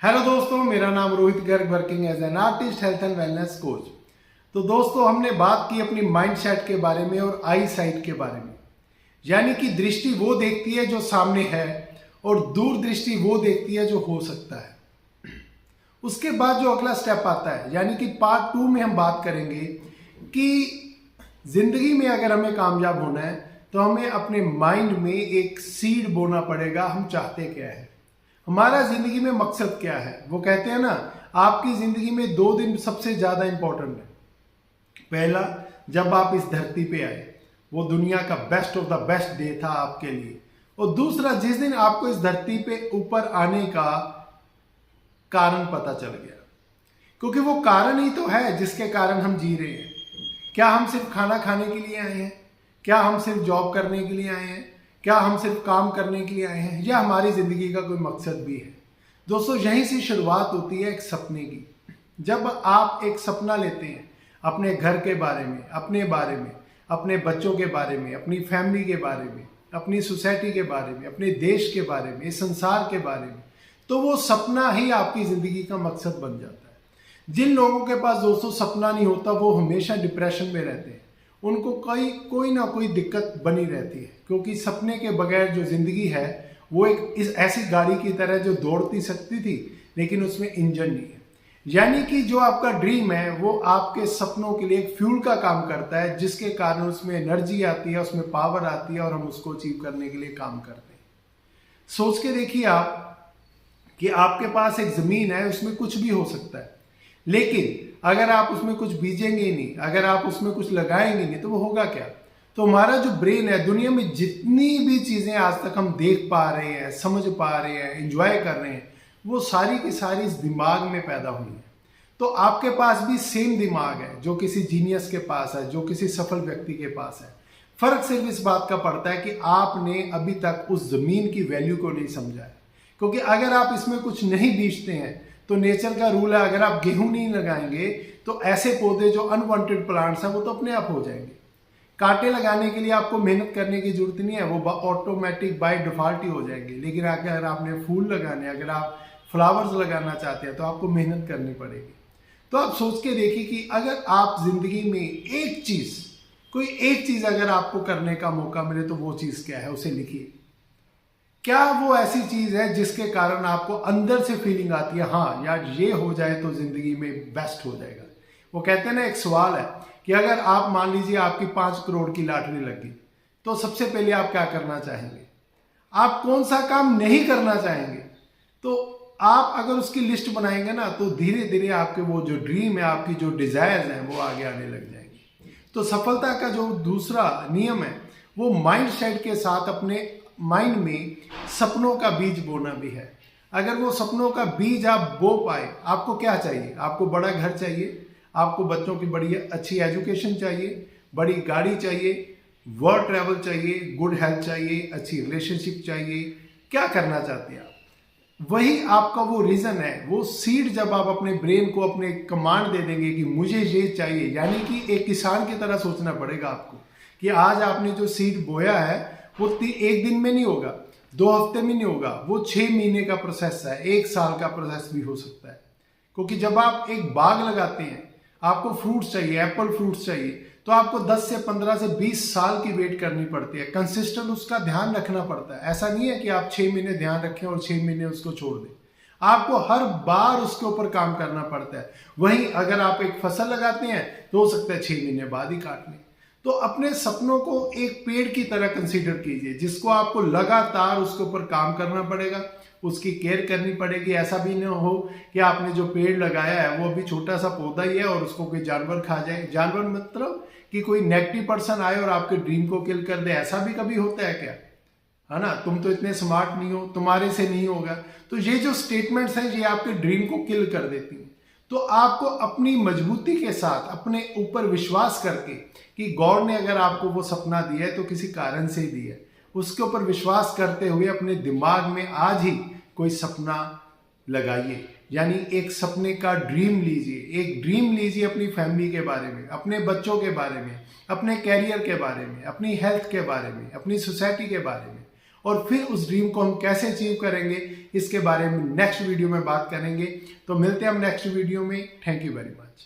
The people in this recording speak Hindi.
हेलो दोस्तों, मेरा नाम Rohit Garg, working as an artist, health and wellness coach. तो दोस्तों, हमने बात की अपनी माइंड सेट के बारे में और आई साइट के बारे में। यानी कि दृष्टि वो देखती है जो सामने है और दूरदृष्टि वो देखती है जो हो सकता है। उसके बाद जो अगला स्टेप आता है, यानी कि पार्ट 2 में हम बात करेंगे कि जिंदगी में अगर हमें कामयाब होना है तो हमें अपने माइंड में एक सीड बोना पड़ेगा। हम चाहते क्या है, हमारा जिंदगी में मकसद क्या है। वो कहते हैं ना, आपकी जिंदगी में 2 दिन सबसे ज्यादा इंपॉर्टेंट है। पहला, जब आप इस धरती पे आए, वो दुनिया का best of the best day था आपके लिए। और दूसरा, जिस दिन आपको इस धरती पे ऊपर आने का कारण पता चल गया, क्योंकि वो कारण ही तो है जिसके कारण हम जी रहे हैं। क्या हम सिर्फ खाना खाने के लिए आए हैं? क्या हम सिर्फ जॉब करने के लिए आए हैं? क्या हम सिर्फ काम करने के लिए आए हैं, या हमारी जिंदगी का कोई मकसद भी है? दोस्तों, यहीं से शुरुआत होती है एक सपने की। जब आप एक सपना लेते हैं अपने घर के बारे में, अपने बारे में, अपने बच्चों के बारे में, अपनी फैमिली के बारे में, अपनी सोसाइटी के बारे में, अपने देश के बारे में, संसार के बारे में, तो वो सपना ही आपकी जिंदगी का मकसद बन जाता है। जिन लोगों के पास दोस्तों सपना नहीं होता, वो हमेशा डिप्रेशन में रहते हैं। उनको कोई ना कोई दिक्कत बनी रहती है, क्योंकि सपने के बगैर जो जिंदगी है वो एक ऐसी गाड़ी की तरह जो दौड़ती सकती थी, लेकिन उसमें इंजन नहीं है। यानी कि जो आपका ड्रीम है वो आपके सपनों के लिए एक फ्यूल का काम करता है, जिसके कारण उसमें एनर्जी आती है, उसमें पावर आती है और हम उसको अचीव करने के लिए काम करते हैं। सोच के देखिए आप कि आपके पास एक जमीन है, उसमें कुछ भी हो सकता है, लेकिन अगर आप उसमें कुछ बीजेंगे ही नहीं, अगर आप उसमें कुछ लगाएंगे नहीं, तो वो होगा क्या? तो हमारा जो ब्रेन है, दुनिया में जितनी भी चीजें आज तक हम देख पा रहे हैं, समझ पा रहे हैं, एंजॉय कर रहे हैं, वो सारी की सारी इस दिमाग में पैदा हुई है। तो आपके पास भी सेम दिमाग है जो किसी जीनियस के पास है, जो किसी सफल व्यक्ति के पास है। फर्क सिर्फ इस बात का पड़ता है कि आपने अभी तक उस जमीन की वैल्यू को नहीं समझा है। क्योंकि अगर आप इसमें कुछ नहीं बीजते हैं, तो नेचर का रूल है, अगर आप गेहूं नहीं लगाएंगे तो ऐसे पौधे जो अनवांटेड प्लांट्स हैं वो तो अपने आप हो जाएंगे। कांटे लगाने के लिए आपको मेहनत करने की जरूरत नहीं है, वो ऑटोमेटिक बाय डिफॉल्ट ही हो जाएंगे। लेकिन अगर आपने फूल लगाने, अगर आप फ्लावर्स लगाना चाहते हैं, तो आपको मेहनत करनी पड़ेगी। तो आप सोच के देखिए कि अगर आप जिंदगी में कोई एक चीज अगर आपको करने का मौका मिले, तो वो चीज क्या है, उसे लिखिए। क्या वो ऐसी चीज है जिसके कारण आपको अंदर से फीलिंग आती है, हाँ यार ये हो जाए तो जिंदगी में बेस्ट हो जाएगा। वो कहते हैं ना, एक सवाल है कि अगर आप मान लीजिए आपकी 5 करोड़ की लॉटरी लगी, तो सबसे पहले आप क्या करना चाहेंगे? आप कौन सा काम नहीं करना चाहेंगे? तो आप अगर उसकी लिस्ट बनाएंगे ना, तो धीरे धीरे आपके वो जो ड्रीम है, आपकी जो डिजायर्स हैं, वो आगे आने लग जाएंगी। तो सफलता का जो दूसरा नियम है, वो माइंड सेट के साथ अपने माइंड में सपनों का बीज बोना भी है। अगर वो सपनों का बीज आप बो पाए, आपको क्या चाहिए? आपको बड़ा घर चाहिए, आपको बच्चों की बड़ी अच्छी एजुकेशन चाहिए, बड़ी गाड़ी चाहिए, वर्ल्ड ट्रैवल चाहिए, गुड हेल्थ चाहिए, अच्छी रिलेशनशिप चाहिए। क्या करना चाहते हैं आप? वही आपका वो रीजन है, वो सीड। जब आप अपने ब्रेन को अपने कमांड दे देंगे कि मुझे ये चाहिए, यानी कि एक किसान की तरह सोचना पड़ेगा आपको कि आज आपने जो सीड बोया है वो 1 दिन में नहीं होगा, 2 हफ्ते में नहीं होगा, वो 6 महीने का प्रोसेस है, 1 साल का प्रोसेस भी हो सकता है। क्योंकि जब आप एक बाग लगाते हैं, आपको फ्रूट्स चाहिए, एप्पल फ्रूट्स चाहिए, तो आपको 10 से 15 से 20 साल की वेट करनी पड़ती है। कंसिस्टेंट उसका ध्यान रखना पड़ता है। ऐसा नहीं है कि आप 6 महीने ध्यान रखें और 6 महीने उसको छोड़ दें। आपको हर बार उसके ऊपर काम करना पड़ता है। वहीं अगर आप एक फसल लगाते हैं, तो हो सकता है 6 महीने बाद ही काट लें। तो अपने सपनों को एक पेड़ की तरह कंसीडर कीजिए, जिसको आपको लगातार उसके ऊपर काम करना पड़ेगा, उसकी केयर करनी पड़ेगी। ऐसा भी ना हो कि आपने जो पेड़ लगाया है वो अभी छोटा सा पौधा ही है और उसको कोई जानवर खा जाए। जानवर मतलब कि कोई नेगेटिव पर्सन आए और आपके ड्रीम को किल कर दे। ऐसा भी कभी होता है क्या? है ना, तुम तो इतने स्मार्ट नहीं हो, तुम्हारे से नहीं होगा। तो ये जो स्टेटमेंट्स हैं, ये आपके ड्रीम को किल कर देती हैं। तो आपको अपनी मजबूती के साथ अपने ऊपर विश्वास करके कि गॉड ने अगर आपको वो सपना दिया है तो किसी कारण से ही दिया है, उसके ऊपर विश्वास करते हुए अपने दिमाग में आज ही कोई सपना लगाइए। यानी एक सपने का ड्रीम लीजिए, एक ड्रीम लीजिए अपनी फैमिली के बारे में, अपने बच्चों के बारे में, अपने कैरियर के बारे में, अपनी हेल्थ के बारे में, अपनी सोसाइटी के बारे में। और फिर उस ड्रीम को हम कैसे अचीव करेंगे, इसके बारे में नेक्स्ट वीडियो में बात करेंगे। तो मिलते हैं हम नेक्स्ट वीडियो में। Thank you very much.